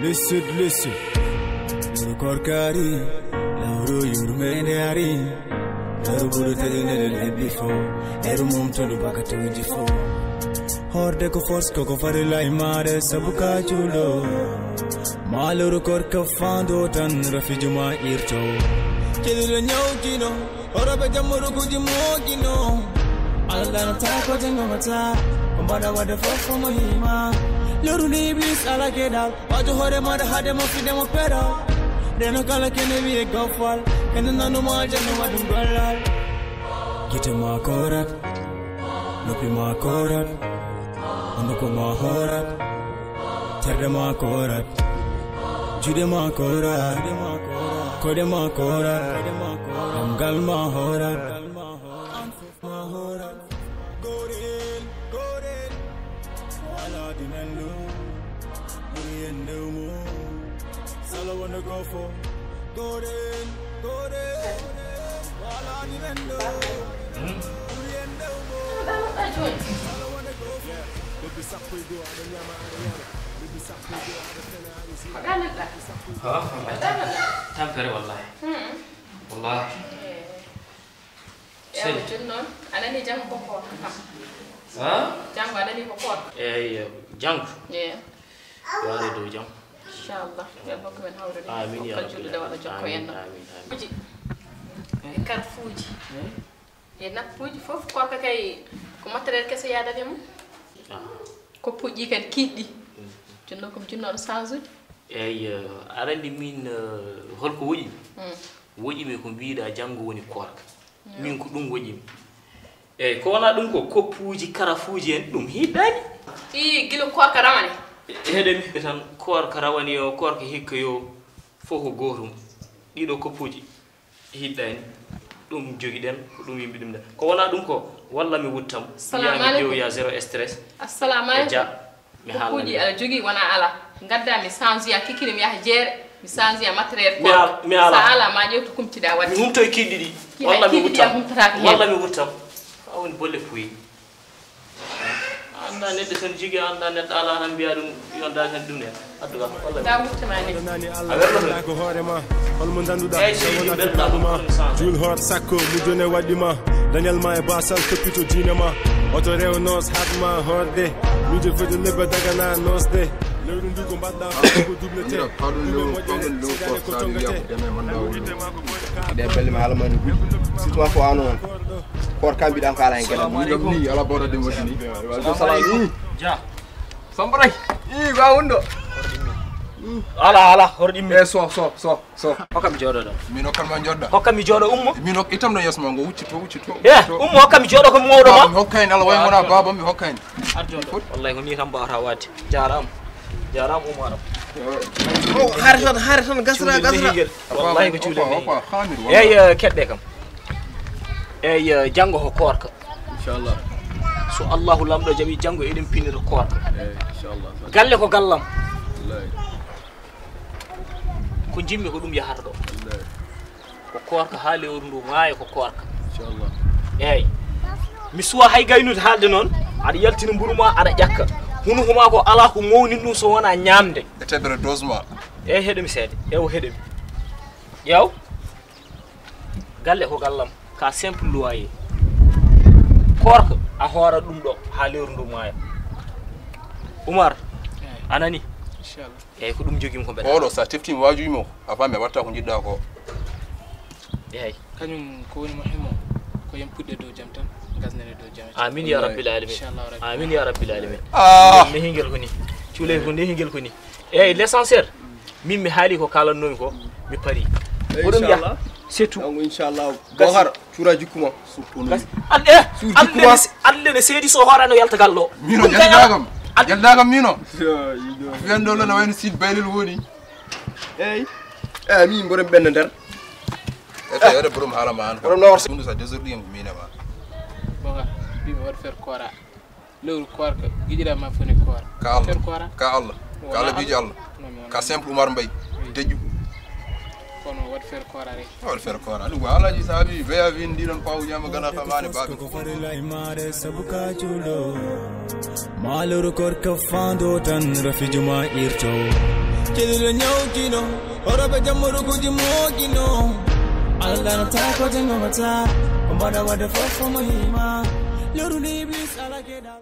Listen. Korkari, Lauro Yurmenari, Naruburu Tadin before, Erumum to the Bakatu before. Horde ko force ko farila imare sabuka chulo. Maluru korka fando tan rafijuma irto. Chedule nyogino, orabe jamuru kujimogino. Alana tako jengomata, kumbada wade fofo mohima. Luru ni iblis ala kedal, waju hore mada hade mo fide mo pedal. Deno kala kene bi gofal, kene nanu ma janu wadum galal. Gite ma korat, lopi ma korat, onuko ma horat, terde ma korat, jude ma korat, kode ma korat, amgal ma horat, ma horat. Gorin, wala dinelu, muriendu. All I wanna go for Golden All I need to know تنفر والله والله يا جنون أنا ني جنب بقول ها جنب أنا ني بقول إيه جنب إيه يا ريدو جنب إن شاء الله يا بك من هوري آمين يا رب الجود ده ولا جنب كوينا فوجي كار فوجي ينا فوجي فوف كوكا كاي كم ترى كسي هذا ديمو كوبوجي كان كيدي جنوكم جنون سازود إيه أرندي مين هالك وجي ميكون بيدا جنگو وني كوارك مين كدوم وجي إيه كونا دوم كوبوجي كارافوجي دوم هيداني إيه جلو كوارك رامني hedemi betan koor karawani yo koor ke hikka yo foko gotum dido ko puji hiddani dum jogi den ko dum yimbi dum da ko wala dum ko walla mi wuttam salamu ya zero stress assalamu alaikum mi hala puji ala jogi wana ala gadda mi sanzu ya kikiri mi ya jere mi sanzu ya matériel ko sa ala ma jewtu kumtida wadi mi humto kiddidi walla mi wuttam awon bolle fuyi anda ne desen jigi anda ne ala han biya dum yonda tan dum ne adduga wallahi da wuttamani Allah ko horema hol mo danduda wona bedaduma jul hor sakko mu jone wadima daniel ma e basal topito dinama oto rew nos hadma horde mi je fedo lebe daga na nosde lewru ndugo badda ko double te ko tongate de belle ma almani si to fo anon kor kambi dan kala en gela ni ala bodo de modini waldo salami ja sambray ga wondo ala hordimmi so hokam jodo do mino kan ma jodda hokam mi jodo ummo mino itam no yasma ngo wuccito ummo hokam mi jodo ko mawdo ma hokkayni ala way mona baba mi hokkayni adjodo wallahi ko ni tan baata wati jaram umar harison gasra wallahi ko ciule hokka khamirey kedde kam ey jango ko korka inshallah so allah lamdo jabi jango eden pinir korka inshallah galle ko gallam ko jimmi ko dum yahardo ko korka haale wurndu maayo ko korka inshallah ey mi suwa hay gaynude halde non ada yaltina buruma ada jakka hunu huma ko ala ko mowni dum so wona nyamde e tebre dosma ey hedemi seede hedemi yaw galle ko gallam ka simple loyer korka a hora dum do ha lewru maayo umar anani inshallah ey ko dum jogim ko beda odo sa tifti wajuyimo afa me watta ko jidda ko ey kanyum ko woni muhimmo ko yam pudde do jam tan gasnene do jam amin ya rabbil alamin inshallah amin ya rabbil alamin ne hingel ko ni ciule ko ne hingel ko ni ey l'essentiel min mi haali ko kala noy ko mi pari bodum ya c'est tout donc inshallah go har cura jikuma surtout no alle ne seedi so horano yalta gallo mino jaldagam mino fiyando la wayno sid baylil woni min borom ben der ete yode borom hala man borom no mundu sa desordre yam mina ma boga bi mi war faire kora lewru koor ko gidira ma foni koor ka Allah ka Allah biji Allah ka simple Umar Mbay deju kono wat fer korare wal fer kora du wala ji sabi be ya vin diron pawu nyama gana famani babi ko farila imare sabuka chulo maluru kor ka fando tan rafijuma irto chediro nyawkino orobe jamuru kujimo kino Allah ta ko jango mata mbada wada fofo mahima luru ni iblis ala kedal